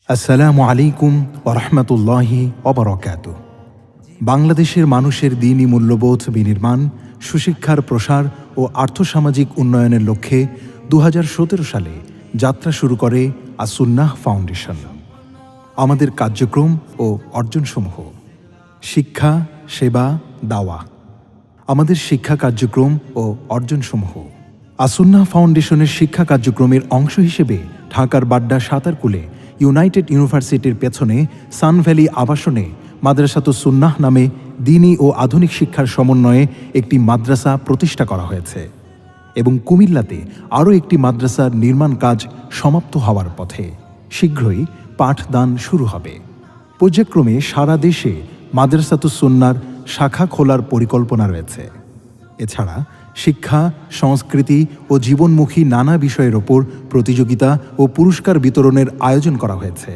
আসসালামু আলাইকুম ওয়া রাহমাতুল্লাহি ওয়া বারাকাতুহু। বাংলাদেশের মানুষের দ্বীনি মূল্যবোধ বিনির্মাণ, সুশিক্ষার প্রসার ও আর্থসামাজিক উন্নয়নের লক্ষ্যে ২০১৭ সালে যাত্রা শুরু করে আস-সুন্নাহ ফাউন্ডেশন। আমাদের কার্যক্রম ও অর্জনসমূহ: শিক্ষা, সেবা, দাওয়া। আমাদের শিক্ষা কার্যক্রম ও অর্জনসমূহ: আস-সুন্নাহ ফাউন্ডেশনের শিক্ষা কার্যক্রমের অংশ হিসেবে ঢাকার বাড্ডা সাঁতারকুলে ইউনাইটেড ইউনিভার্সিটির পেছনে সানভ্যালি আবাসনে মাদ্রাসাতুস সুন্নাহ নামে দ্বীনি ও আধুনিক শিক্ষার সমন্বয়ে একটি মাদ্রাসা প্রতিষ্ঠা করা হয়েছে এবং কুমিল্লাতে আরও একটি মাদ্রাসার নির্মাণ কাজ সমাপ্ত হওয়ার পথে। শীঘ্রই পাঠদান শুরু হবে। পর্যায়ক্রমে সারা দেশে মাদ্রাসাতুস সুন্নাহর শাখা খোলার পরিকল্পনা রয়েছে। এছাড়া শিক্ষা, সংস্কৃতি ও জীবনমুখী নানা বিষয়ের ওপর প্রতিযোগিতা ও পুরস্কার বিতরণের আয়োজন করা হয়েছে।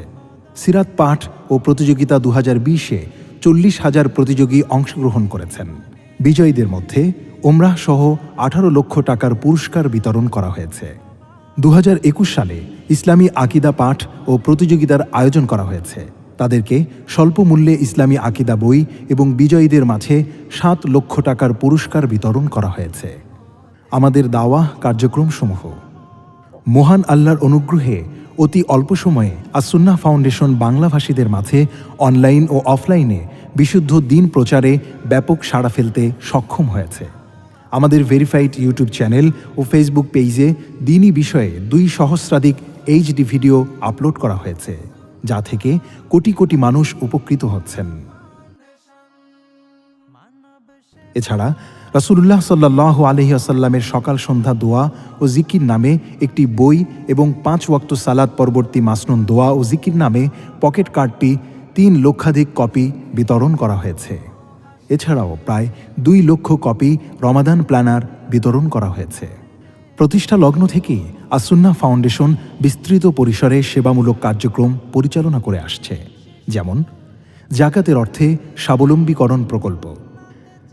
সিরাত পাঠ ও প্রতিযোগিতা ২০২০-এ ৪০,০০০ প্রতিযোগী অংশগ্রহণ করেছেন। বিজয়ীদের মধ্যে ওমরাহ সহ ১৮ লক্ষ টাকার পুরস্কার বিতরণ করা হয়েছে। ২০২১ সালে ইসলামী আকিদা পাঠ ও প্রতিযোগিতার আয়োজন করা হয়েছে। তাদেরকে স্বল্প মূল্যে ইসলামী আকিদা বই এবং বিজয়ীদের মাঝে ৭ লক্ষ টাকার পুরস্কার বিতরণ করা হয়েছে। আমাদের দাওয়াহ কার্যক্রমসমূহ: মহান আল্লাহর অনুগ্রহে অতি অল্প সময়ে আস-সুন্নাহ ফাউন্ডেশন বাংলাভাষীদের মাঝে অনলাইন ও অফলাইনে বিশুদ্ধ দ্বীন প্রচারে ব্যাপক সাড়া ফেলতে সক্ষম হয়েছে। আমাদের ভেরিফাইড ইউটিউব চ্যানেল ও ফেসবুক পেজে দ্বীনি বিষয়ে ২ সহস্রাধিক এইচডি ভিডিও আপলোড করা হয়েছে, যা থেকে কোটি কোটি মানুষ উপকৃত হচ্ছেন। এছাড়া রাসূলুল্লাহ সাল্লাল্লাহু আলাইহি ওয়াসাল্লামের সকাল সন্ধ্যা দোয়া ও জিকির নামে একটি বই এবং ৫ ওয়াক্ত সালাত পরবর্তী মাসনুন দোয়া ও জিকির নামে পকেট কার্ডটি ৩ লক্ষাধিক কপি বিতরণ করা হয়েছে। এছাড়াও প্রায় ২ লক্ষ কপি রমাদান প্ল্যানার বিতরণ করা হয়েছে। প্রতিষ্ঠা লগ্ন থেকেই আস-সুন্নাহ ফাউন্ডেশন বিস্তৃত পরিসরে সেবামূলক কার্যক্রম পরিচালনা করে আসছে, যেমন যাকাতের অর্থে স্বাবলম্বীকরণ প্রকল্প,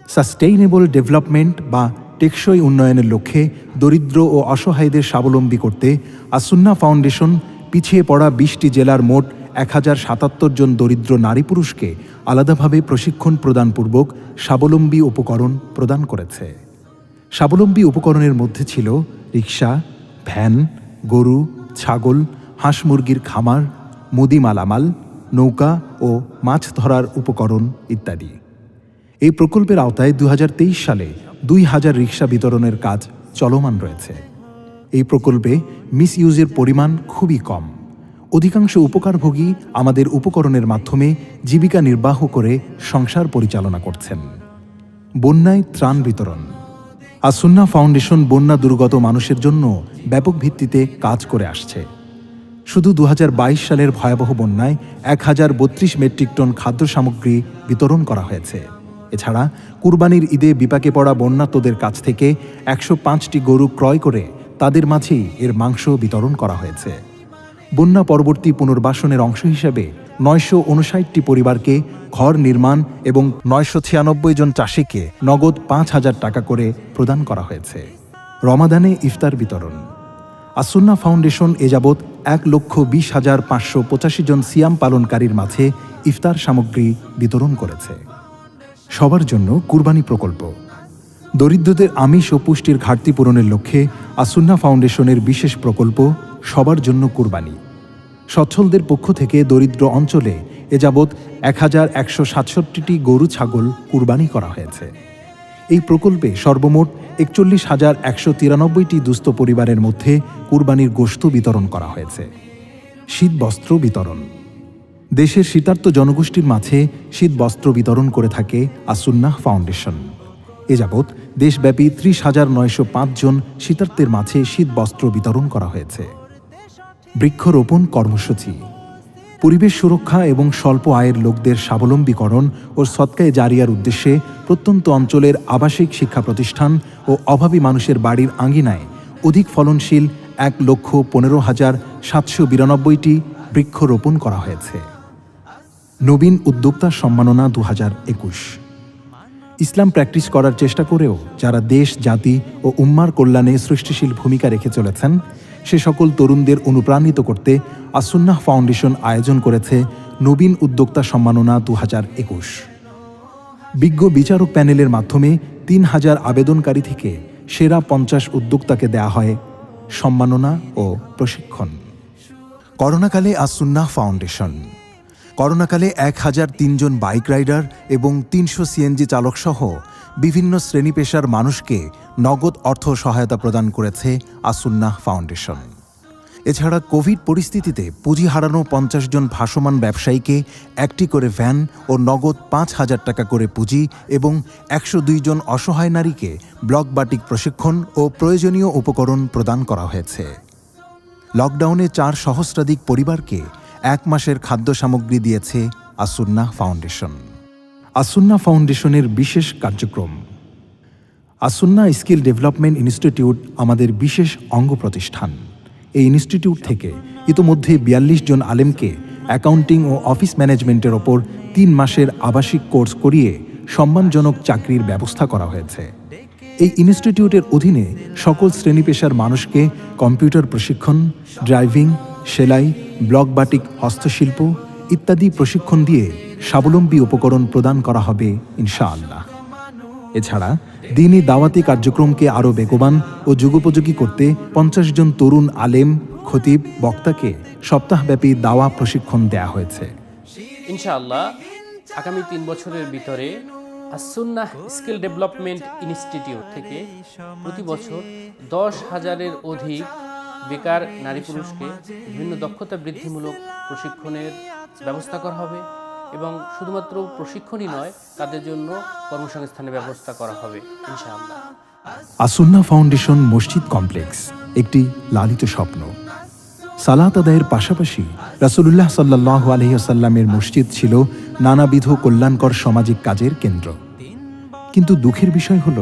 সাস্টেইনেবল ডেভেলপমেন্ট বা টেকসই উন্নয়নের লক্ষ্যে দরিদ্র ও অসহায়দের স্বাবলম্বী করতে আস-সুন্নাহ ফাউন্ডেশন পিছিয়ে পড়া ২০টি জেলার মোট ১,০৭৭ জন দরিদ্র নারী পুরুষকে আলাদাভাবে প্রশিক্ষণ প্রদানপূর্বক স্বাবলম্বী উপকরণ প্রদান করেছে। স্বাবলম্বী উপকরণের মধ্যে ছিল রিকশা, ভ্যান, গরু, ছাগল, হাঁস মুরগির খামার, মুদি মালামাল, নৌকা ও মাছ ধরার উপকরণ ইত্যাদি। এই প্রকল্পের আওতায় ২০২৩ সালে ২,০০০ রিকশা বিতরণের কাজ চলমান রয়েছে। এই প্রকল্পে মিসইউজের পরিমাণ খুবই কম। অধিকাংশ উপকারভোগী আমাদের উপকরণের মাধ্যমে জীবিকা নির্বাহ করে সংসার পরিচালনা করছেন। বন্যায় ত্রাণ বিতরণ: আস-সুন্নাহ ফাউন্ডেশন বন্যা দুর্গত মানুষের জন্য ব্যাপক ভিত্তিতে কাজ করে আসছে। শুধু ২০২২ সালের ভয়াবহ বন্যায় ১,০৩২ মেট্রিক টন খাদ্য সামগ্রী বিতরণ করা হয়েছে। এছাড়া কুরবানির ঈদে বিপাকে পড়া বন্যার্তদের কাছ থেকে ১০৫টি গরু ক্রয় করে তাদের মাঝেই এর মাংস বিতরণ করা হয়েছে। বন্যা পরবর্তী পুনর্বাসনের অংশ হিসেবে ৯৫৯টি পরিবারকে ঘর নির্মাণ এবং ৯৯৬ জন চাষিকে নগদ ৫,০০০ টাকা করে প্রদান করা হয়েছে। রমাদানে ইফতার বিতরণ: আস-সুন্নাহ ফাউন্ডেশন এযাবৎ ১,২০,৫৮৫ জন সিয়াম পালনকারীর মাঝে ইফতার সামগ্রী বিতরণ করেছে। সবার জন্য কুরবানি প্রকল্প: দরিদ্রদের আমিষ ও পুষ্টির ঘাটতি পূরণের লক্ষ্যে আস-সুন্নাহ ফাউন্ডেশনের বিশেষ প্রকল্প সবার জন্য কুরবানি। সচ্ছলদের পক্ষ থেকে দরিদ্র অঞ্চলে এযাবৎ ১,১৬৭টি গরু ছাগল কুরবানি করা হয়েছে। এই প্রকল্পে সর্বমোট ৪১,১৯৩টি দুস্থ পরিবারের মধ্যে কুরবানির গোশত বিতরণ করা হয়েছে। শীত বস্ত্র বিতরণ: দেশের শীতার্ত জনগোষ্ঠীর মাঝে শীত বস্ত্র বিতরণ করে থাকে আস-সুন্নাহ ফাউন্ডেশন। এযাবৎ দেশব্যাপী ৩০,৯০৫ জন শীতার্তের মাঝে শীত বস্ত্র বিতরণ করা হয়েছে। বৃক্ষরোপণ কর্মসূচি: পরিবেশ সুরক্ষা এবং স্বল্প আয়ের লোকদের স্বাবলম্বীকরণ ও সদকায়ে জারিয়ার উদ্দেশ্যে প্রত্যন্ত অঞ্চলের আবাসিক শিক্ষা প্রতিষ্ঠান ও অভাবী মানুষের বাড়ির আঙ্গিনায় অধিক ফলনশীল ১,১৫,৭৯২টি বৃক্ষরোপণ করা হয়েছে। নবীন উদ্যোক্তা সম্মাননা ২০২১: ইসলাম প্র্যাকটিস করার চেষ্টা করেও যারা দেশ, জাতি ও উম্মার কল্যাণে সৃষ্টিশীল ভূমিকা রেখে চলেছেন সে সকল তরুণদের অনুপ্রাণিত করতে আসুন্নাহ ফাউন্ডেশন আয়োজন করেছে নবীন উদ্যোক্তা সম্মাননা 2021। বিজ্ঞ বিচারক প্যানেলের মাধ্যমে 3000 আবেদনকারী থেকে সেরা 50 উদ্যোক্তাকে দেয়া হয় সম্মাননা ও প্রশিক্ষণ। করোনাকালে আসুন্নাহ ফাউন্ডেশন। করোনাকালে 1003 জন বাইক রাইডার এবং 300 সিএনজি চালকসহ বিভিন্ন শ্রেণী পেশার মানুষকে নগদ অর্থ সহায়তা প্রদান করেছে আসুন্নাহ ফাউন্ডেশন। এছাড়া কোভিড পরিস্থিতিতে পুঁজি হারানো 50 জন ভাসমান ব্যবসায়ীকে একটি করে ভ্যান ও নগদ 5,000 টাকা করে পুঁজি এবং 102 জন অসহায় নারীকে ব্লক বাটিক প্রশিক্ষণ ও প্রয়োজনীয় উপকরণ প্রদান করা হয়েছে। লকডাউনে 4 সহস্রাধিক পরিবারকে 1 মাসের খাদ্য সামগ্রী দিয়েছে আসুন্নাহ ফাউন্ডেশন। আসুন্নাহ ফাউন্ডেশনের বিশেষ কার্যক্রম। আসুন্নাহ স্কিল ডেভেলপমেন্ট ইনস্টিটিউট আমাদের বিশেষ অঙ্গ প্রতিষ্ঠান। এই ইনস্টিটিউট থেকে ইতোমধ্যে 42 জন আলেমকে অ্যাকাউন্টিং ও অফিস ম্যানেজমেন্টের ওপর 3 মাসের আবাসিক কোর্স করিয়ে সম্মানজনক চাকরির ব্যবস্থা করা হয়েছে। এই ইনস্টিটিউটের অধীনে সকল শ্রেণী পেশার মানুষকে কম্পিউটার প্রশিক্ষণ, ড্রাইভিং, সেলাই, ব্লক বাটিক হস্তশিল্প ইত্যাদি প্রশিক্ষণ দিয়ে স্বাবলম্বী উপকরণ প্রদান করা হবে ইনশাআল্লাহ। এছাড়া দ্বীনি দাওয়াতি কার্যক্রমকে আরও বেগবান ও যুগোপযোগী করতে 50 জন তরুণ আলেম, খতিব, বক্তাকে সপ্তাহব্যাপী দাওয়া প্রশিক্ষণ দেয়া হয়েছে। ইনশাআল্লাহ আগামী 3 বছরের ভিতরে আসুন্নাহ স্কিল ডেভেলপমেন্ট ইনস্টিটিউট থেকে প্রতি বছর 10,000-এর অধিক বেকার নারী পুরুষকে বিভিন্ন দক্ষতা বৃদ্ধিমূলক প্রশিক্ষণের ব্যবস্থা করা হবে এবং শুধুমাত্র প্রশিক্ষণই নয়, তাদের জন্য কর্মসংস্থানের ব্যবস্থা করা হবে ইনশাআল্লাহ। আসুন্নাহ ফাউন্ডেশন মসজিদ কমপ্লেক্স একটি লালিত স্বপ্ন। সালাত আদায়ের পাশাপাশি রাসূলুল্লাহ সাল্লাল্লাহু আলাইহি ওয়াসাল্লামের মসজিদ ছিল নানাবিধ কল্যাণকর সামাজিক কাজের কেন্দ্র। কিন্তু দুঃখের বিষয় হল,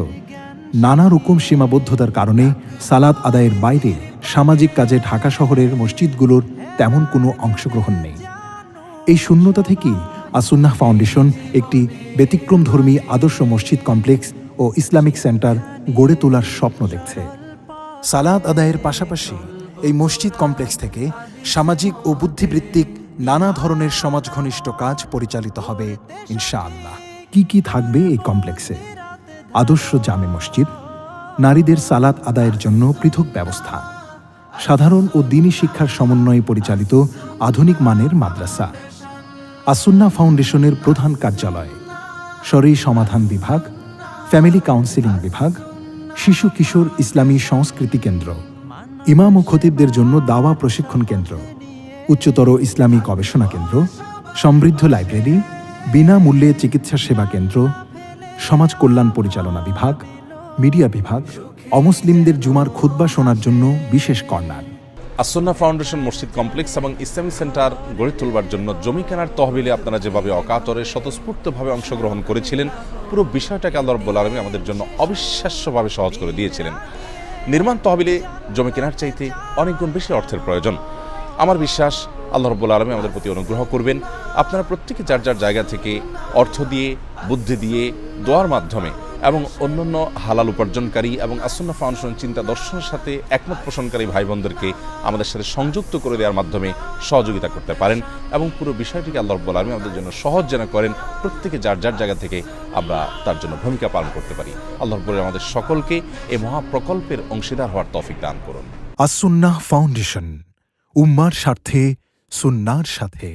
নানা রকম সীমাবদ্ধতার কারণে সালাত আদায়ের বাইরে সামাজিক কাজে ঢাকা শহরের মসজিদগুলোর তেমন কোনো অংশগ্রহণ নেই। এই শূন্যতা থেকেই আসুন্নাহ ফাউন্ডেশন একটি ব্যতিক্রমধর্মী আদর্শ মসজিদ কমপ্লেক্স ও ইসলামিক সেন্টার গড়ে তোলার স্বপ্ন দেখছে। সালাত আদায়ের পাশাপাশি এই মসজিদ কমপ্লেক্স থেকে সামাজিক ও বুদ্ধিবৃত্তিক নানা ধরনের সমাজ ঘনিষ্ঠ কাজ পরিচালিত হবে ইনশাআল্লাহ। কি থাকবে এই কমপ্লেক্সে? আদর্শ জামে মসজিদ, নারীদের সালাত আদায়ের জন্য পৃথক ব্যবস্থা, সাধারণ ও দ্বীনি শিক্ষার সমন্বয়ে পরিচালিত আধুনিক মানের মাদ্রাসা, আসুন্নাহ ফাউন্ডেশনের প্রধান কার্যালয়, শরঈ সমাধান বিভাগ, ফ্যামিলি কাউন্সিলিং বিভাগ, শিশু কিশোর ইসলামী সংস্কৃতি কেন্দ্র, ইমাম ও খতিবদের জন্য দাওয়া প্রশিক্ষণ কেন্দ্র, উচ্চতর ইসলামী গবেষণা কেন্দ্র, সমৃদ্ধ লাইব্রেরি, বিনামূল্যে চিকিৎসা সেবা কেন্দ্র, সমাজ কল্যাণ পরিচালনা বিভাগ, মিডিয়া বিভাগ, অমুসলিমদের জুমার খুতবা শোনার জন্য বিশেষ কর্নার। আসুন্নাহ ফাউন্ডেশন মসজিদ কমপ্লেক্স এবং ইসলামিক সেন্টার গড়ে তোলবার জন্য জমি কেনার তহবিলে আপনারা যেভাবে অকাতরে স্বতঃস্ফূর্তভাবে অংশগ্রহণ করেছিলেন, পুরো বিষয়টাকে আল্লাহ রাব্বুল আলামিন আমাদের জন্য অবিশ্বাস্যভাবে সহজ করে দিয়েছিলেন। নির্মাণ তহবিলে জমি কেনার চাইতে অনেক গুণ বেশি অর্থের প্রয়োজন। আমার বিশ্বাস আল্লাহ রাব্বুল আলামিন আমাদের প্রতি অনুগ্রহ করবেন। আপনারা প্রত্যেকে যার যার জায়গা থেকে অর্থ দিয়ে, বুদ্ধি দিয়ে, দোয়ার মাধ্যমে এবং অন্যান্য হালাল উপার্জনকারী এবং আসুন্নাহ ফাউন্ডেশন চিন্তা দর্শনের সাথে একমত পোষণকারী ভাই বোনদেরকে আমাদের সাথে সংযুক্ত করে দেওয়ার মাধ্যমে সহযোগিতা করতে পারেন এবং পুরো বিষয়টিকে আল্লাহ রাব্বুল আলামিন আমাদের জন্য সহজ যেন করেন, প্রত্যেকে যার যার জায়গা থেকে আমরা তার জন্য ভূমিকা পালন করতে পারি। আল্লাহ রাব্বুল আলামিন আমাদের সকলকে এই মহাপ্রকল্পের অংশীদার হওয়ার তৌফিক দান করুন। আসুন্নাহ ফাউন্ডেশন, উম্মার স্বার্থে, সুন্নাহর সাথে।